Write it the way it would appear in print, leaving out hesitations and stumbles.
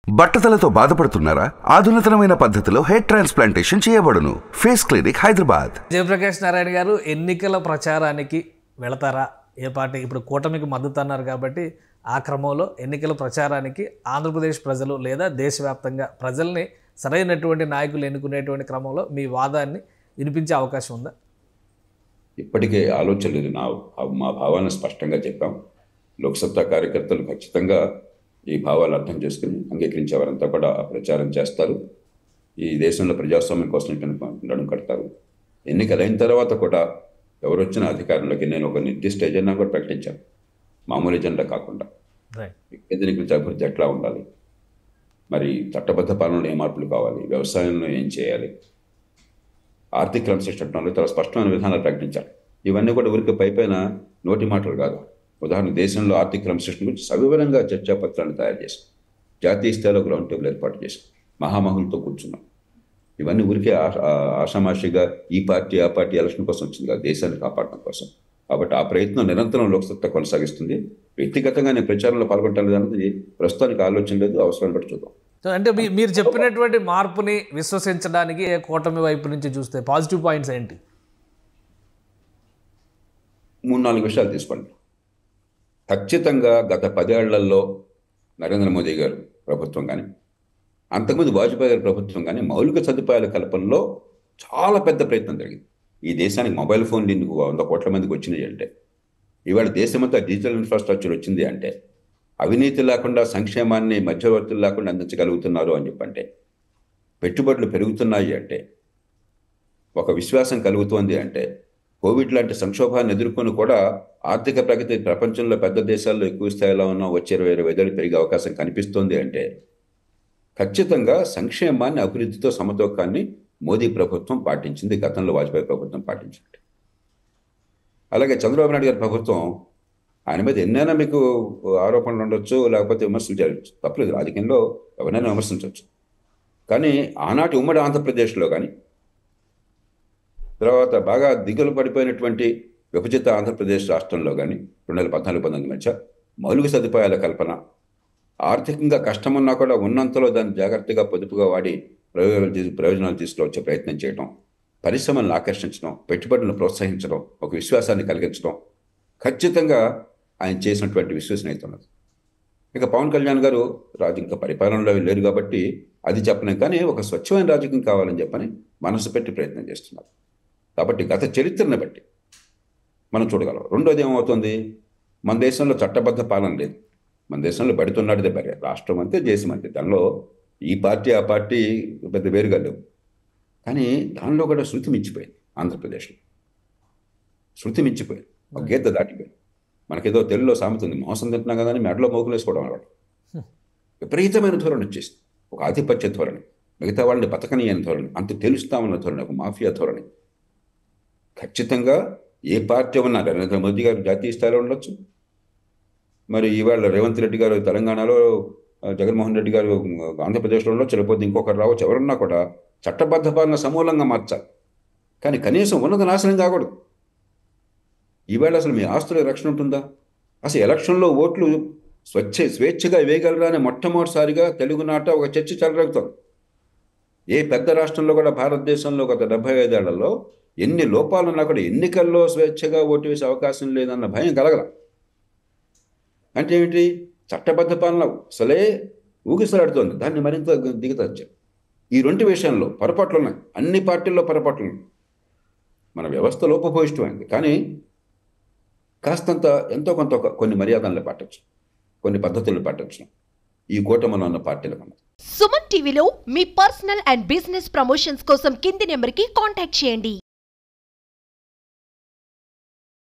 బట్టతలతో బాధపడుతున్నారా? ఆధునితనమైన పద్ధతిలో హెయిర్ ట్రాన్స్ప్లాంటేషన్ చేయబడును. Face clinic, Hyderabad. జయప్రకాష్ నారాయణ గారు ఎన్నికల ప్రచారానికి వెళతారా? ఏ పార్టీ ఇప్పుడు కూటమికి మద్దతు అన్నారు కాబట్టి ఆ క్రమంలో ఎన్నికల ప్రచారానికి ఆంధ్రప్రదేశ్ ప్రజలు లేదా దేశవ్యాప్తంగా ప్రజల్ని సరైనటువంటి నాయకులు ఎన్నుకునేటువంటి క్రమంలో మీ వాదాన్ని వినిపించే అవకాశం ఉందా? ఇప్పటికే ఆలోచన లేదు. మా భావాలను స్పష్టంగా చెప్పాం. లోక్సత్తా కార్యకర్తలు ఖచ్చితంగా ఈ భావాలు అర్థం చేసుకుని అంగీకరించే వారంతా కూడా ప్రచారం చేస్తారు. ఈ దేశంలో ప్రజాస్వామ్యం కోసం నడుం కడతారు. ఎన్నికలైన తర్వాత కూడా ఎవరు వచ్చిన అధికారంలోకి నేను ఒక నిర్దిష్ట ఎజెండా కూడా ప్రకటించాను. మామూలు ఎజెండా కాకుండా ఎన్నికల అభివృద్ధి ఎట్లా ఉండాలి, మరి చట్టబద్ధ పాలనలో ఏ మార్పులు కావాలి, వ్యవసాయంలో ఏం చేయాలి, ఆర్థిక క్రమశిక్షణలో చాలా స్పష్టమైన విధానాలు ప్రకటించాలి. ఇవన్నీ కూడా ఊరికి పైపైన నోటి మాటలు కాదు. ఉదాహరణ, దేశంలో ఆర్థిక క్రమశిక్షణ గురించి సవివరంగా చర్చాపత్రాన్ని తయారు చేశాం. జాతీయ స్థాయిలో గ్రౌండ్ టేబుల్ ఏర్పాటు చేశాం. మహామహులతో కూర్చున్నాం. ఇవన్నీ ఊరికే ఆషామాషిగా ఈ పార్టీ ఆ పార్టీ ఎలక్షన్ కోసం వచ్చింది కాదు, దేశాన్ని కాపాడడం కోసం. కాబట్టి ఆ ప్రయత్నం నిరంతరం లోక్సత్తా కొనసాగిస్తుంది. వ్యక్తిగతంగా నేను ప్రచారంలో పాల్గొంటాను అనేది ప్రస్తుతానికి ఆలోచన లేదు. అవసరాన్ని బట్టి చూద్దాం. అంటే మీరు చెప్పినటువంటి మార్పుని విశ్వసించడానికి కూటమి వైపు నుంచి చూస్తే పాజిటివ్ పాయింట్స్ ఏంటి? 3-4 విషయాలు తీసుకోండి. ఖచ్చితంగా గత 10 ఏళ్లలో నరేంద్ర మోదీ గారు ప్రభుత్వం కానీ, అంతకుముందు వాజ్పేయి గారి ప్రభుత్వం కానీ మౌలిక సదుపాయాల కల్పనలో చాలా పెద్ద ప్రయత్నం జరిగింది. ఈ దేశానికి మొబైల్ ఫోన్లు 100 కోట్ల మందికి వచ్చినాయి అంటే, ఇవాళ దేశమంతా డిజిటల్ ఇన్ఫ్రాస్ట్రక్చర్ వచ్చింది అంటే, అవినీతి లేకుండా సంక్షేమాన్ని మధ్యవర్తులు లేకుండా అందించగలుగుతున్నారు అని చెప్పంటే, పెట్టుబడులు పెరుగుతున్నాయి అంటే, ఒక విశ్వాసం కలుగుతోంది అంటే, కోవిడ్ లాంటి సంక్షోభాన్ని ఎదుర్కొని కూడా ఆర్థిక ప్రగతి ప్రపంచంలో పెద్ద దేశాల్లో ఎక్కువ స్థాయిలో ఉన్న వచ్చే 20-25 ఏళ్ళు పెరిగే అవకాశం కనిపిస్తోంది అంటే, ఖచ్చితంగా సంక్షేమాన్ని అభివృద్ధితో సమతూకాన్ని మోదీ ప్రభుత్వం పాటించింది. గతంలో వాజ్పేయి ప్రభుత్వం పాటించింది. అలాగే చంద్రబాబు నాయుడు గారి ప్రభుత్వం, ఆయన మీద ఎన్నైనా మీకు ఆరోపణలు ఉండొచ్చు, లేకపోతే విమర్శలు జరగచ్చు, తప్పలేదు. రాజకీయంలో ఎవరైనా విమర్శించవచ్చు. కానీ ఆనాటి ఉమ్మడి ఆంధ్రప్రదేశ్లో కానీ, తర్వాత బాగా దిగులు పడిపోయినటువంటి విభజిత ఆంధ్రప్రదేశ్ రాష్ట్రంలో కానీ 2014-19 మధ్య మౌలిక సదుపాయాల కల్పన, ఆర్థికంగా కష్టమున్నా కూడా ఉన్నంతలో దాన్ని జాగ్రత్తగా పొదుపుగా వాడి ప్రయోజనాలు తీసుకువచ్చే ప్రయత్నం చేయడం, పరిశ్రమలను ఆకర్షించడం, పెట్టుబడులను ప్రోత్సహించడం, ఒక విశ్వాసాన్ని కలిగించడం ఖచ్చితంగా ఆయన చేసినటువంటి విశ్వసనీయత ఉన్నది. ఇక పవన్ కళ్యాణ్ గారు ఇంకా పరిపాలనలో లేరు కాబట్టి అది చెప్పలేం. కానీ ఒక స్వచ్ఛమైన రాజకీయం కావాలని చెప్పని మనసు పెట్టి ప్రయత్నం చేస్తున్నారు. కాబట్టి గత చరిత్రను బట్టి మనం చూడగలం. రెండోది ఏమవుతుంది, మన దేశంలో చట్టబద్ధ పాలన లేదు. మన దేశంలో బడితున్నాడిదే బరే, రాష్ట్రం అంతే దేశం అంతే. దానిలో ఈ పార్టీ ఆ పార్టీ పెద్ద వేరుగా లేవు. కానీ దానిలో కూడా శృతి మించిపోయింది. ఆంధ్రప్రదేశ్లో శృతి మించిపోయింది, ఒక గీత దాటిపోయింది. మనకేదో తెలుగులో సామెత ఉంది, మోసం తింటున్నా కదా అని మెడలో మోకులు వేసుకోవడం అన్నమాట. విపరీతమైన ధోరణి వచ్చేసింది. ఒక ఆధిపత్య ధోరణి, మిగతా వాళ్ళని బతకనీయని ధోరణి, అంత తెలుస్తామన్న ధోరణి, ఒక మాఫియా ధోరణి. ఖచ్చితంగా ఏ పార్టీ ఉన్నా నరేంద్ర మోదీ గారు జాతీయ స్థాయిలో ఉండొచ్చు, మరి ఇవాళ రేవంత్ రెడ్డి గారు తెలంగాణలో, జగన్మోహన్ రెడ్డి గారు ఆంధ్రప్రదేశ్లో ఉండొచ్చు, లేకపోతే ఇంకొకరు రావచ్చు, ఎవరున్నా కూడా చట్టబద్ధ పాలన సమూలంగా మార్చాలి. కానీ కనీసం ఉన్నత నాశనం కాకూడదు. ఈవేళ అసలు మీ ఆస్తుల రక్షణ ఉంటుందా? అసలు ఎలక్షన్లో ఓట్లు స్వేచ్ఛగా వేయగలరా అని మొట్టమొదటిసారిగా తెలుగునాట ఒక చర్చ చెలరేగుతోంది. ఏ పెద్ద రాష్ట్రంలో కూడా భారతదేశంలో గత 75 ఏళ్లలో ఎన్ని లోపాలున్నా కూడా ఎన్నికల్లో స్వేచ్ఛగా ఓటు వేసే అవకాశం లేదన్న భయం కలగల. అంటే ఏమిటి? చట్టబద్ధ పాలన అసలే ఊగిసలాడుతోంది. దాన్ని మరింత దిగతచ్చారు. ఈ 2 విషయాల్లో పొరపాట్లు ఉన్నాయి. అన్ని పార్టీల్లో పొరపాట్లు ఉన్నాయి. మన వ్యవస్థ లోపభూయిష్టమైంది. కానీ కాస్తంత ఎంతో కొంత కొన్ని మర్యాదలను పాటించు, కొన్ని పద్ధతులను పాటించడం ఈ కూటమిలో ఉన్న పార్టీలకు ఉన్నది. సుమన్ టీవీలో మీ పర్సనల్ అండ్ బిజినెస్ ప్రమోషన్స్ కోసం కింది నెంబర్కి కాంటాక్ట్ చేయండి.